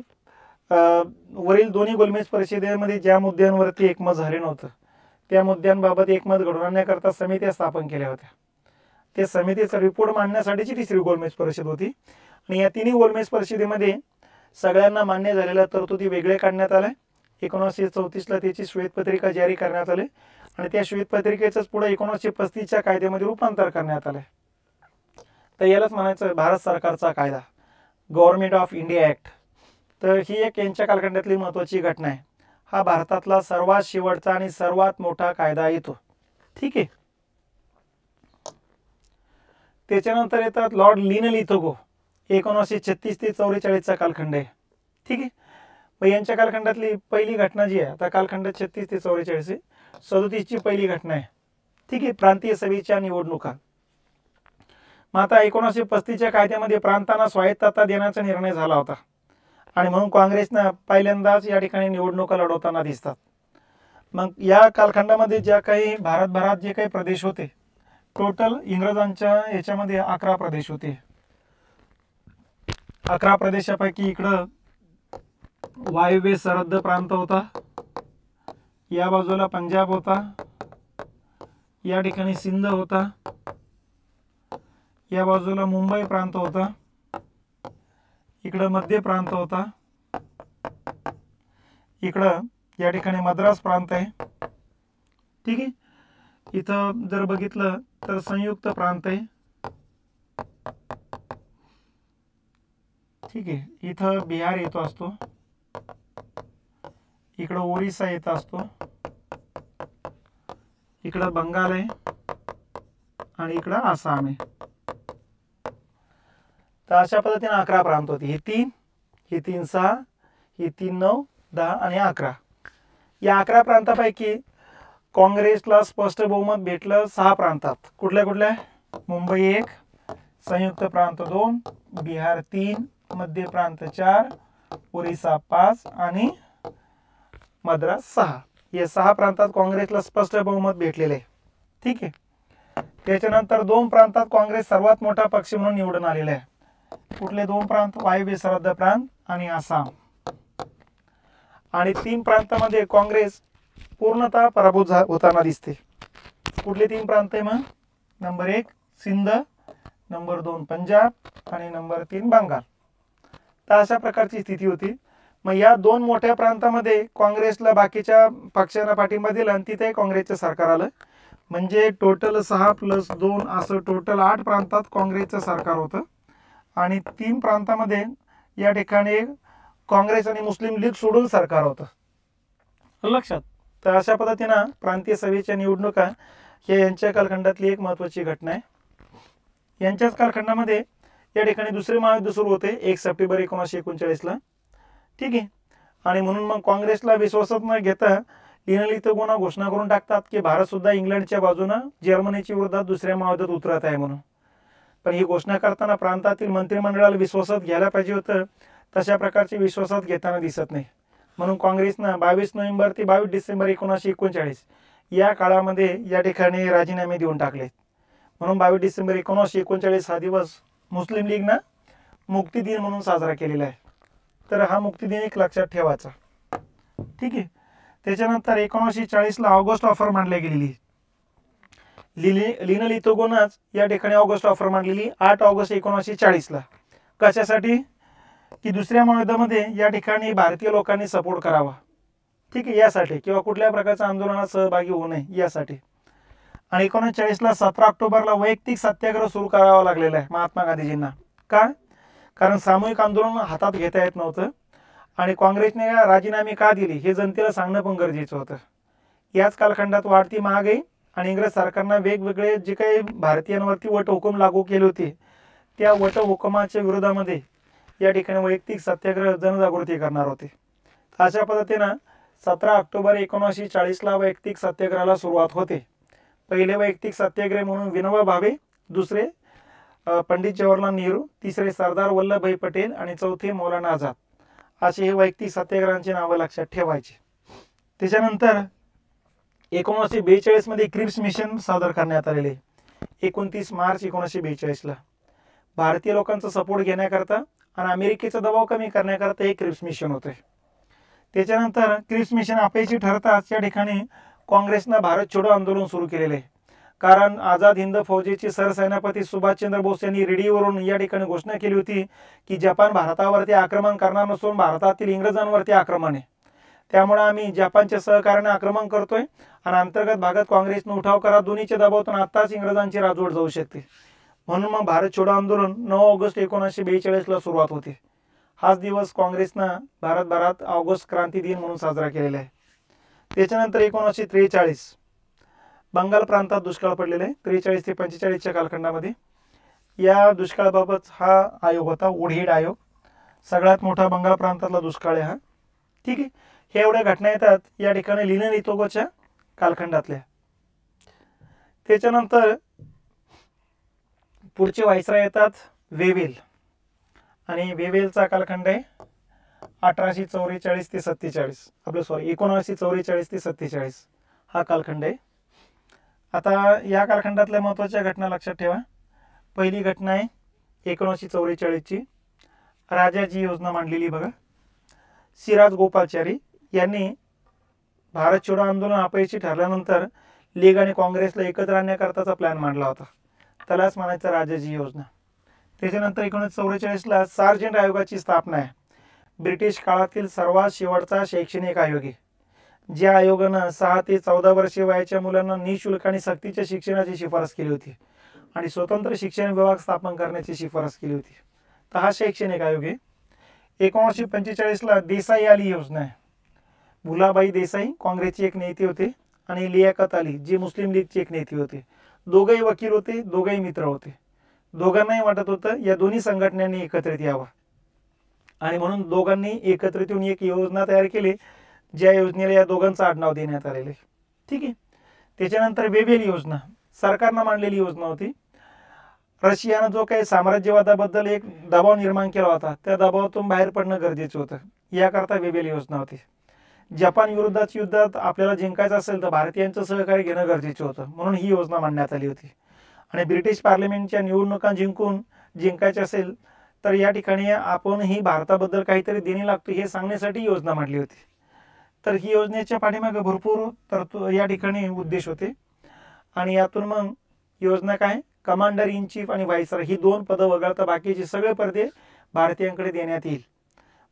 S1: वरील दोन्ही गोलमेज परिषदेमध्ये ज्या मुद्द्यांवरती एकमत झाले नव्हतं त्या मुद्द्यांबाबत एकमत घडवून आणण्याकरता समित्या स्थापन केल्या होत्या. त्या समितीचा रिपोर्ट मांडण्यासाठीची तिसरी गोलमेज परिषद होती. आणि या तिन्ही गोलमेज परिषदेमध्ये सगळ्यांना मान्य झालेल्या तरतुदी वेगळे काढण्यात आल्या. 1934ला त्याची श्वेतपत्रिका जारी करण्यात आली आणि त्या श्वेतपत्रिकेचंच पुढे 1935च्या कायद्यामध्ये रूपांतर करण्यात आलं. तर यालाच म्हणायचं भारत सरकारचा कायदा, गव्हर्नमेंट ऑफ इंडिया ॲक्ट. तर ही एक यांच्या कालखंडातली महत्त्वाची घटना आहे. हा भारतातला सर्वात शेवटचा आणि सर्वात मोठा कायदा येतो. ठीक आहे. त्याच्यानंतर येतात लॉर्ड लिनलिथगो, 1936 ते 44चा कालखंड आहे. ठीक आहे. मग यांच्या कालखंडातली पहिली घटना जी आहे, आता कालखंड 36 ते 44 आहे, 37ची पहिली घटना आहे. ठीक आहे. प्रांतीय सभेच्या निवडणुका. मग आता 1935च्या कायद्यामध्ये प्रांतांना स्वायत्तता देण्याचा निर्णय झाला होता आणि म्हणून काँग्रेसनं पहिल्यांदाच या ठिकाणी निवडणुका लढवताना दिसतात. मग या कालखंडामध्ये ज्या काही भारतभरात जे काही प्रदेश होते, टोटल इंग्रजांच्या याच्यामध्ये 11 प्रदेश होते. 11 प्रदेशापैकी इकडं वायव्य सरहद्द प्रांत होता, या बाजूला पंजाब होता, या ठिकाणी सिंध होता, या बाजूला मुंबई प्रांत होता, इकडं मध्य प्रांत होता, इकडं या ठिकाणी मद्रास प्रांत आहे. ठीक आहे. इथं जर बघितलं तर संयुक्त प्रांत आहे. ठीक आहे. इथं बिहार येतो असतो, इकडं ओरिसा येत असतो, इकडं बंगाल आहे आणि इकडं आसाम आहे. तर अशा पद्धतीने 11 प्रांत होते. ही 3 6, ही 3 9 10 आणि 11. या 11 प्रांतापैकी काँग्रेसला स्पष्ट बहुमत भेटलं 6 प्रांतात. कुठल्या कुठल्या? मुंबई 1, संयुक्त प्रांत 2, बिहार 3, मध्य प्रांत 4, ओरिसा 5 आणि मद्रास 6. या 6 प्रांतात काँग्रेसला स्पष्ट बहुमत भेटलेले आहे. ठीक आहे. त्याच्यानंतर 2 प्रांतात काँग्रेस सर्वात मोठा पक्ष म्हणून निवडून आलेला आहे. कुठले 2 प्रांत? वायव्य सरहद्द प्रांत आणि आसाम. आणि 3 प्रांतामध्ये काँग्रेस पूर्णतः पराभूत होताना दिसते. कुठले 3 प्रांत आहे मग? नंबर 1 सिंध, नंबर 2 पंजाब आणि नंबर 3 बंगाल. तर अशा प्रकारची स्थिती होती. मग या 2 मोठ्या प्रांतामध्ये काँग्रेसला बाकीच्या पक्षांना पाठिंबा दिला आणि तिथे काँग्रेसचं सरकार आलं. म्हणजे टोटल 6 + 2 असं टोटल 8 प्रांतात काँग्रेसचं सरकार होतं. आणि 3 प्रांतामध्ये या ठिकाणी काँग्रेस आणि मुस्लिम लीग सोडून सरकार होतं. लक्षात. तर अशा पद्धतीनं प्रांतीय सभेच्या निवडणुका हे यांच्या कालखंडातली एक महत्त्वाची घटना आहे. यांच्याच कालखंडामध्ये या ठिकाणी दुसरे महायुद्ध सुरू होते 1 सप्टेंबर 1939ला. ठीक आहे. आणि म्हणून मग काँग्रेसला विश्वासात न घेता लिनलिथगोना घोषणा करून टाकतात की भारत सुद्धा इंग्लंडच्या बाजूनं जर्मनीच्या विरोधात दुसऱ्या महायुद्धात उतरत आहे म्हणून. पण ही घोषणा करताना प्रांतातील मंत्रिमंडळाला विश्वासात घ्यायला पाहिजे होतं, तशा प्रकारचे विश्वासात घेताना दिसत नाही. म्हणून काँग्रेसनं 22 नोव्हेंबर ते 22 डिसेंबर 1939 या काळामध्ये या ठिकाणी राजीनामे देऊन टाकले. म्हणून 22 डिसेंबर 1939 हा दिवस मुस्लिम लीगनं मुक्ती दिन म्हणून साजरा केलेला आहे. तर हा मुक्ती दिन एक लक्षात ठेवायचा. ठीक आहे. त्याच्यानंतर 1940ला ऑगस्ट ऑफर मांडली गेलेली. लिनलिथगोनच या ठिकाणी ऑगस्ट ऑफर मांडलेली 8 ऑगस्ट 1940ला. कशासाठी? की दुसऱ्या महायुद्धामध्ये या ठिकाणी भारतीय लोकांनी सपोर्ट करावा. ठीक आहे. यासाठी किंवा कुठल्या प्रकारच्या आंदोलनात सहभागी होऊ नये यासाठी. आणि 1940ला 17 ऑक्टोबरला वैयक्तिक सत्याग्रह सुरू करावा लागलेला आहे महात्मा गांधीजींना. का? कारण सामूहिक आंदोलन हातात घेता येत नव्हतं आणि काँग्रेसने राजीनामे का दिली हे जनतेला सांगणं पण गरजेचं होतं. याच कालखंडात वाढती महागाई आणि इंग्रज सरकारनं वेगवेगळे जे काही भारतीयांवरती वटहुकूम लागू केले होते त्या वटहुकुमाच्या विरोधामध्ये या ठिकाणी वैयक्तिक सत्याग्रह जनजागृती करणार होते. अशा पद्धतीनं 17 ऑक्टोबर 1940ला वैयक्तिक सत्याग्रहाला सुरुवात होते. पहिले वैयक्तिक सत्याग्रह म्हणून विनोबा भावे, दुसरे पंडित जवाहरलाल नेहरू, तिसरे सरदार वल्लभभाई पटेल आणि चौथे मौलाना आझाद असे हे वैयक्तिक सत्याग्रहांची नावं लक्षात ठेवायची. त्याच्यानंतर 1942 मध्ये क्रिप्स मिशन सादर करण्यात आलेले. 29 मार्च 1942ला भारतीय लोकांचा सपोर्ट घेण्याकरता आणि अमेरिकेचा दबाव कमी करण्याकरता हे क्रिप्स मिशन होते. त्याच्यानंतर क्रिप्स मिशन अपयशी ठरताच या ठिकाणी काँग्रेसनं भारत छोडो आंदोलन सुरू केलेले आहे. कारण आझाद हिंद फौजेचे सरसेनापती सुभाषचंद्र बोस यांनी रेडिओवरून या ठिकाणी घोषणा केली होती की जपान भारतावरती आक्रमण करणार नसून भारतातील इंग्रजांवरती आक्रमण आहे. त्यामुळे आम्ही जपानच्या सहकार्याने आक्रमण करतोय आणि अंतर्गत भागात काँग्रेसनं उठाव करा, दोन्हीच्या दबावातून आताच इंग्रजांची राजवट जाऊ शकते. म्हणून मग भारत छोडो आंदोलन 9 ऑगस्ट 1942ला सुरुवात होते. हाच दिवस काँग्रेसनं भारतभरात ऑगस्ट क्रांती दिन म्हणून साजरा केलेला आहे. त्याच्यानंतर 1943 बंगाल प्रांतात दुष्काळ पडलेला आहे. 43 ते 45च्या कालखंडामध्ये या दुष्काळाबाबत हा आयोग होता, ओढीड आयोग. सगळ्यात मोठा बंगाल प्रांतातला दुष्काळ आहे हा. ठीक आहे, हे एवढ्या घटना येतात या ठिकाणी लिनन इतोगोच्या कालखंडातल्या. त्याच्यानंतर पुढचे व्हायसराय येतात वेवेल, आणि वेवेलचा कालखंड आहे 1844 ते 47, 1944 ते 47 हा कालखंड आहे. आता या कालखंडातल्या महत्त्वाच्या घटना लक्षात ठेवा. पहिली घटना आहे 1944ची, राजाजी योजना मांडलेली बघा. सिराज गोपालचारी यांनी भारत छोडो आंदोलन अपयशी ठरल्यानंतर लीग आणि काँग्रेसला एकत्र आणण्याकरताचा प्लॅन मांडला होता, त्यालाच म्हणायचं राजाजी योजना. त्याच्यानंतर 1944ला सार्जंट आयोगाची स्थापना आहे. ब्रिटिश काळातील सर्वात शेवटचा शैक्षणिक आयोग आहे. ज्या आयोगानं 6 ते 14 वर्षे वयाच्या मुलांना निःशुल्क आणि सक्तीच्या शिक्षणाची शिफारस केली होती आणि स्वतंत्र शिक्षण विभाग स्थापन करण्याची शिफारस केली होती. तर हा शैक्षणिक आयोग आहे. 1945ला देसाई अली योजना आहे. भुलाबाई देसाई काँग्रेसची एक नेते होते आणि लियाकत अली जे मुस्लिम लीगचे एक नेते होते. दोघंही वकील होते, दोघंही मित्र होते. दोघांनाही वाटत होतं या दोन्ही संघटनांनी एकत्रित यावं आणि म्हणून दोघांनी एकत्रित येऊन एक योजना तयार केली, ज्या योजनेला या दोघांचं आडनाव देण्यात आलेले. ठीक आहे. त्याच्यानंतर वेवेल योजना सरकारनं मांडलेली योजना होती. रशियानं जो काही साम्राज्यवादाबद्दल एक दबाव निर्माण केला होता, त्या दबावातून बाहेर पडणं गरजेचं होतं, याकरता वेवेल योजना होती. जपान विरुद्धच्या युद्धात आपल्याला जिंकायचं असेल तर भारतीयांचं सहकार्य घेणं गरजेचं होतं, म्हणून ही योजना मांडण्यात आली होती. आणि ब्रिटिश पार्लमेंटच्या निवडणुका जिंकायच्या असेल तर या ठिकाणी आपणही भारताबद्दल काहीतरी देणे लागतो हे सांगण्यासाठी योजना मांडली होती. तर ही योजनेच्या पाठीमागे भरपूर या ठिकाणी उद्देश होते. आणि यातून मग योजना काय, कमांडर इन चीफ आणि व्हायसराय ही 2 पदं वगळता बाकीचे सगळे पदे भारतीयांकडे देण्यात येईल.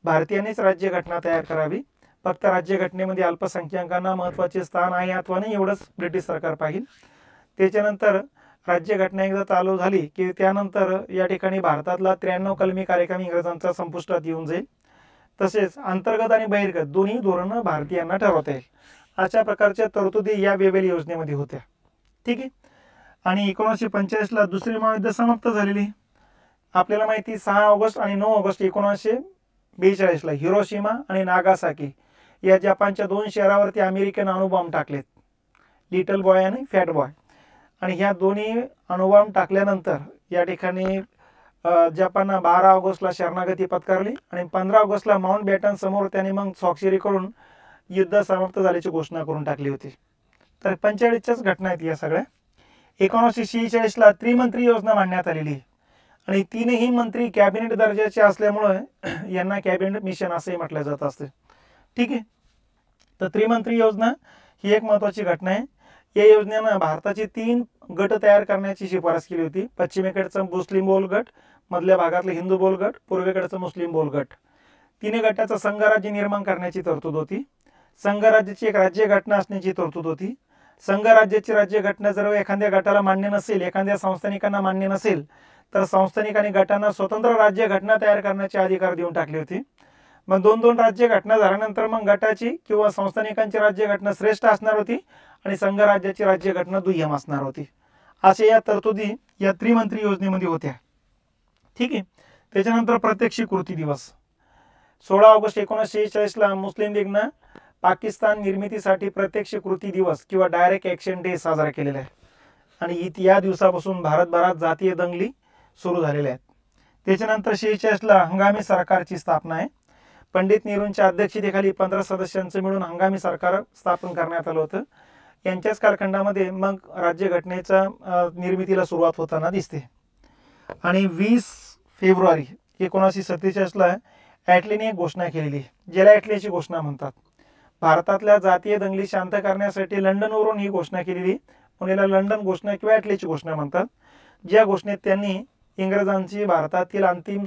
S1: भारतीयांनीच राज्यघटना तयार करावी. फक्त राज्यघटनेमध्ये अल्पसंख्याकांना महत्त्वाचे स्थान आहे अथवा नाही एवढंच ब्रिटिश सरकार पाहिजे. त्याच्यानंतर राज्यघटना एकदा चालू झाली की त्यानंतर या ठिकाणी भारतातला 93 कलमी कार्यक्रम इंग्रजांचा संपुष्टात येऊन जाईल. तसेच अंतर्गत आणि बहिर्गत दोन्ही धोरणं भारतीयांना ठरवता येईल. अशा प्रकारच्या तरतुदी या वेवेल योजनेमध्ये होत्या. ठीक आहे. आणि 1945ला दुसरी महायुद्ध समाप्त झालेली. आपल्याला माहिती 6 ऑगस्ट आणि 9 ऑगस्ट 1942ला हिरोशिमा आणि नागासाकी या जपानच्या 2 शहरावरती अमेरिकन अणुबॉम्ब टाकलेत, लिटल बॉय आणि फॅट बॉय. आणि ह्या दोन्ही अणुबॉम्ब टाकल्यानंतर या ठिकाणी जपाननं 12 ऑगस्टला शरणागती पत्करली आणि 15 ऑगस्टला माउंट बॅटन समोर त्यांनी मग स्वाक्षरी करून युद्ध समाप्त झाल्याची घोषणा करून टाकली होती. तर 45च्याच घटना आहेत या सगळ्या. 1946ला त्रिमंत्री योजना मांडण्यात आलेली आणि 3ही मंत्री कॅबिनेट दर्जाचे असल्यामुळे यांना कॅबिनेट मिशन असंही म्हटलं जात असते. ठीक आहे. तर त्रिमंत्री योजना ही एक महत्त्वाची घटना आहे. या योजनेनं भारताचे 3 गट तयार करण्याची शिफारस केली होती. पश्चिमेकडचा मुस्लिम बहुल गट, मधल्या भागातले हिंदू बहुल गट, पूर्वेकडचा मुस्लिम बहुल गट. 3 गटाचं संघराज्य निर्माण करण्याची तरतूद होती. संघराज्याची एक राज्यघटना असण्याची तरतूद होती. संघराज्याची राज्यघटना जर एखाद्या गटाला मान्य नसेल, एखाद्या संस्थानिकांना मान्य नसेल तर संस्थानिकांनी गटांना स्वतंत्र राज्यघटना तयार करण्याचे अधिकार देऊन टाकले होते. मग 2-2 राज्यघटना झाल्यानंतर मग गटाची किंवा संस्थानिकांची राज्यघटना श्रेष्ठ असणार होती आणि संघराज्याची राज्यघटना दुय्यम असणार होती. असे या तरतुदी या त्रिमंत्री योजनेमध्ये होत्या. ठीक आहे. त्याच्यानंतर प्रत्यक्ष कृती दिवस 16 ऑगस्ट 1946ला मुस्लिम लीगनं पाकिस्तान निर्मितीसाठी प्रत्यक्ष कृती दिवस किंवा डायरेक्ट ॲक्शन डे साजरा केलेला आहे. आणि या दिवसापासून भारतभरात जातीय दंगली सुरू झालेल्या आहेत. त्याच्यानंतर 46ला हंगामी सरकारची स्थापना आहे. पंडित नेहरूंच्या अध्यक्षतेखाली 15 सदस्यांचं मिळून हंगामी सरकार स्थापन करण्यात आलं होतं. यांच्याच कालखंडामध्ये मग राज्यघटनेच्या निर्मितीला सुरुवात होताना दिसते. आणि 20 फेब्रुवारी 1947ला ॲटलीने एक घोषणा केलेली, ज्याला ॲटलीची घोषणा म्हणतात. भारतातल्या जातीय दंगली शांत करण्यासाठी लंडनवरून ही घोषणा केलेली, म्हणून याला लंडन घोषणा किंवा ॲटलीची घोषणा म्हणतात. ज्या घोषणेत त्यांनी इंग्रजांची भारतातील अंतिम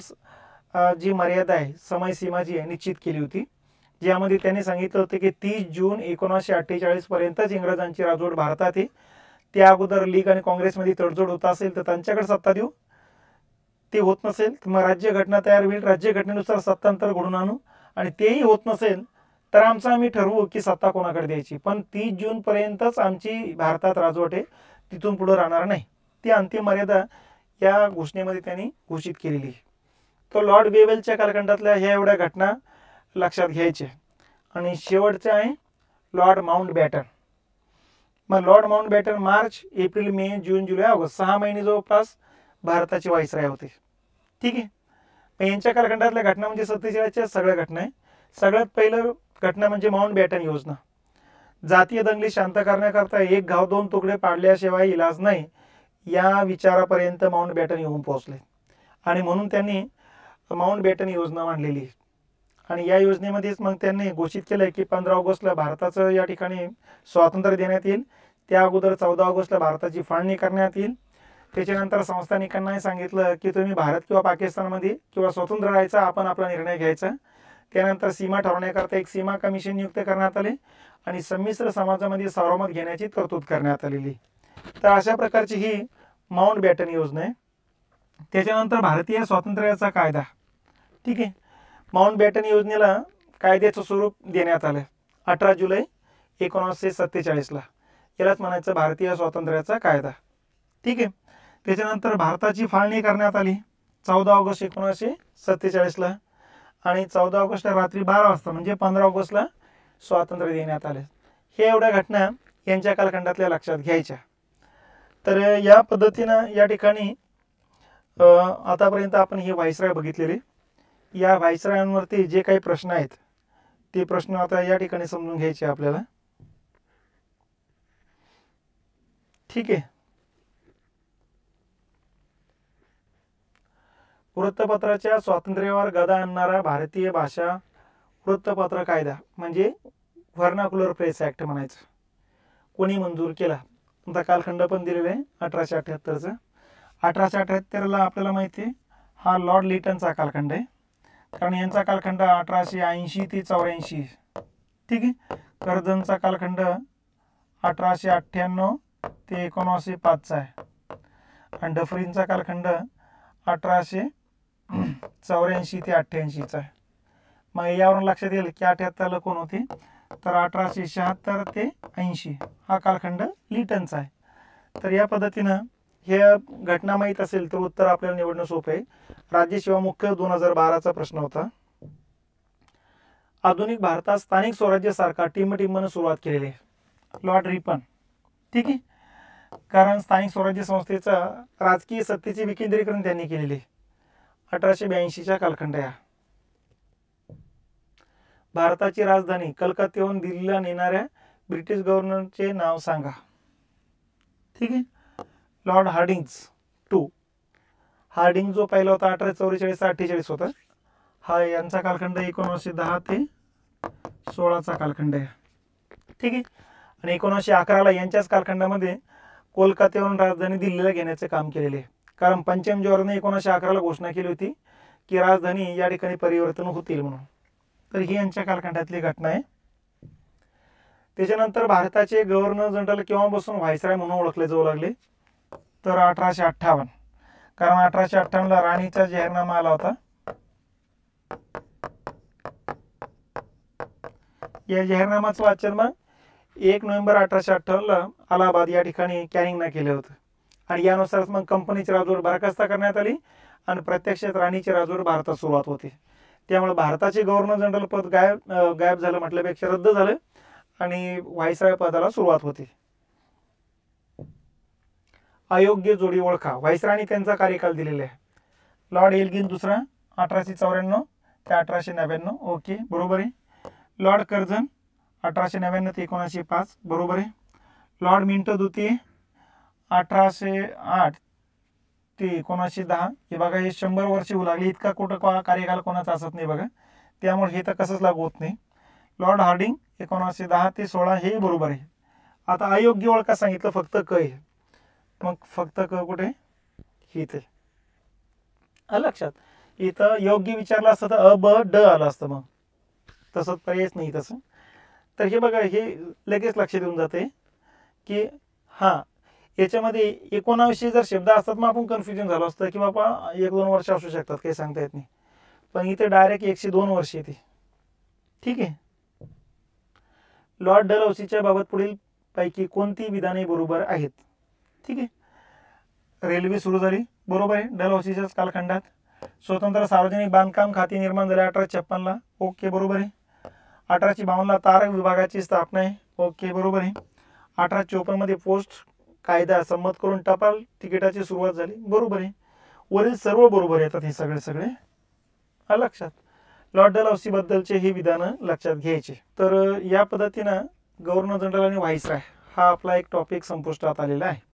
S1: जी मर्यादा आहे, समयसीमा जी आहे, निश्चित केली होती. ज्यामध्ये त्यांनी सांगितलं होतं की 30 जून 1948 पर्यंतच इंग्रजांची राजवट भारतात आहे. त्या अगोदर लीग आणि काँग्रेसमध्ये तडजोड होत असेल तर त्यांच्याकडे सत्ता देऊ, ते होत नसेल तर मग राज्यघटना तयार होईल, राज्यघटनेनुसार सत्तांतर घडून आणू, आणि तेही होत नसेल तर आम्ही ठरवू की सत्ता कोणाकडे द्यायची, पण 30 जून पर्यंतच आमची भारतात राजवट आहे, तिथून पुढे राहणार नाही. ती अंतिम मर्यादा या घोषणेमध्ये त्यांनी घोषित केलेली. तो लॉर्ड वेवेलच्या कालखंडातल्या ह्या एवढ्या घटना लक्षात घ्यायच्या. आणि शेवटचे आहे लॉर्ड माउंटबॅटन. मग लॉर्ड माउंटबॅटन मार्च, एप्रिल, मे, जून, जुलै, ऑगस्ट 6 महिने जवळपास भारताचे व्हाईसराय होते. ठीक आहे. मग यांच्या कालखंडातल्या घटना म्हणजे 47च्या सगळ्या घटना आहे. सगळ्यात पहिलं घटना म्हणजे माउंटबॅटन योजना. जातीय दंगली शांत करण्याकरता एक घाव दोन तुकडे पाडल्याशिवाय इलाज नाही, या विचारापर्यंत माउंटबॅटन येऊन पोहोचले. आणि म्हणून त्यांनी माउंटबॅटन योजना मांडलेली. आणि या योजनेमध्येच मग त्यांनी घोषित केलं की 15 ऑगस्टला भारताचं या ठिकाणी स्वातंत्र्य देण्यात येईल. त्या अगोदर 14 ऑगस्टला भारताची फाळणी करण्यात येईल. त्याच्यानंतर संस्थानिकांनाही सांगितलं की तुम्ही भारत किंवा पाकिस्तानमध्ये किंवा स्वतंत्र राहायचा, आपण आपला निर्णय घ्यायचा. त्यानंतर सीमा ठरवण्याकरता एक सीमा कमिशन नियुक्त करण्यात आले आणि संमिश्र समाजामध्ये सार्वमत घेण्याची तरतूद करण्यात आलेली. तर अशा प्रकारची ही माउंटबॅटन योजना आहे. त्याच्यानंतर भारतीय स्वातंत्र्याचा कायदा. ठीक आहे. माउंटबॅटन योजनेला कायद्याचं स्वरूप देण्यात आलं 18 जुलै 1947ला. यालाच म्हणायचं भारतीय स्वातंत्र्याचा कायदा. ठीक आहे. त्याच्यानंतर भारताची फाळणी करण्यात आली 14 ऑगस्ट 1947ला आणि 14 ऑगस्टला रात्री 12 वाजता म्हणजे 15 ऑगस्टला स्वातंत्र्य देण्यात आले. हे एवढ्या घटना यांच्या कालखंडातल्या लक्षात घ्यायच्या. तर या पद्धतीनं या ठिकाणी आतापर्यंत आपण हे व्हाईसराय बघितलेले. या व्हाईसरायांवरती जे काही प्रश्न आहेत ते प्रश्न आता या ठिकाणी समजून घ्यायचे आपल्याला. ठीक आहे. वृत्तपत्राच्या स्वातंत्र्यावर गदा आणणारा भारतीय भाषा वृत्तपत्र कायदा म्हणजे व्हर्नाक्युलर प्रेस ॲक्ट म्हणायचं, कोणी मंजूर केला. आता कालखंड पण दिलेलं आहे 1878चं. 1878ला आपल्याला माहिती आहे हा लॉर्ड लिटनचा कालखंड आहे, कारण यांचा कालखंड 1880 ते 84. ठीक आहे. कर्जनचा कालखंड 1898 ते 1905 आहे आणि डफरीनचा कालखंड 1884 ते 88 आहे. मग यावरून लक्षात येईल की 78ला कोण होते, तर 1876 ते 80 हा कालखंड लिटनचा आहे. तर या पद्धतीनं हे घटना माहीत असेल तर उत्तर आपल्याला निवडणं सोपं आहे. राज्यसेवा मुख्य 2012चा प्रश्न होता. आधुनिक भारतात स्थानिक स्वराज्य सरकार टिंबटिंबनं सुरुवात केलेली आहे लॉर्ड रिपन. ठीक आहे. कारण स्थानिक स्वराज्य संस्थेचा राजकीय सत्तेचे विकेंद्रीकरण त्यांनी केलेले 1882च्या कालखंड. या भारताची राजधानी कलकत्त्याहून दिल्लीला नेणाऱ्या ब्रिटिश गव्हर्नरचे नाव सांगा. ठीक आहे. लॉर्ड हार्डिंग्ज 2. हार्डिंग जो पहिला होता 1844-48 होता, हा यांचा कालखंड 1910 ते 16चा कालखंड आहे. ठीक आहे. आणि 1911ला यांच्याच कालखंडामध्ये कोलकात्यावरून राजधानी दिल्लीला घेण्याचे काम केलेले आहे, कारण पंचम जॉर्जने 1911ला घोषणा केली होती की राजधानी या ठिकाणी परिवर्तन होतील म्हणून. तर ही यांच्या कालखंडातली घटना आहे. त्याच्यानंतर भारताचे गव्हर्नर जनरल केव्हापासून व्हाईसराय म्हणून ओळखले जाऊ लागले, तर 1858. कारण 1858ला राणीचा जाहीरनामा आला होता. या जाहीरनामाचं वाचन मग 1 नोव्हेंबर 1858ला अलाहाबाद या ठिकाणी कॅनिंगनं केलं होतं. आणि यानुसारच मग कंपनीची राजवट बरखास्त करण्यात आली आणि प्रत्यक्षात राणीची राजवट भारतात सुरुवात होती. त्यामुळे भारताचे गव्हर्नर जनरल पद गायब झालं म्हटल्यापेक्षा रद्द झालं आणि व्हाईसराय पदाला सुरुवात होती. अयोग्य जोडी ओळखा. व्हाईसरायने त्यांचा कार्यकाल दिलेला आहे. लॉर्ड एल्गिन दुसरा 1894 ते 1899. ओके, बरोबर आहे. लॉर्ड कर्झन 1899 ते 1905. बरोबर आहे. लॉर्ड मिंटो द्वितीय 1808 ते 1910. हे बघा, हे 100 वर्षे होऊ लागली. इतका कुठं कार्यकाल कोणाचा असत नाही बघा. त्यामुळे हे तर कसंच लागू होत नाही. लॉर्ड हार्डिंग 1910 ते 16 हे बरोबर आहे. आता अयोग्य ओळखा सांगितलं फक्त क आहे, मग फक्त क कुठे इथे. आलं लक्षात. इथं योग्य विचारलं असतं तर अ ब ड आलं असतं, मग तसं पर्यायच नाही तसं. तर हे बघा, हे लगेच लक्षात येऊन जाते की हां याच्यामध्ये 19 जर शब्द असतात मग आपण कन्फ्युजन झालो असतं की बाबा 1-2 वर्ष असू शकतात, काही सांगता येत नाही. पण इथे डायरेक्ट 102 वर्ष येते. ठीक आहे. लॉर्ड डलहौसीच्या बाबत पुढील पैकी कोणती विधाने बरोबर आहेत? ठीक आहे. रेल्वे सुरू झाली, बरोबर आहे, डलहौसीच्याच कालखंडात. स्वतंत्र सार्वजनिक बांधकाम खाते निर्माण झाले 1856ला, ओके बरोबर आहे. 1852ला तारक विभागाची स्थापना आहे, ओके बरोबर आहे. 1854मध्ये पोस्ट कायदा संमत करून टपाल तिकिटाची सुरुवात झाली, बरोबर आहे. वरील सर्व बरोबर येतात हे सगळे लक्षात. लॉर्ड डलहौसी बद्दलचे हे विधानं लक्षात घ्यायचे. तर या पद्धतीनं गव्हर्नर जनरल आणि व्हाईसराय हा आपला एक टॉपिक संपुष्टात आलेला आहे.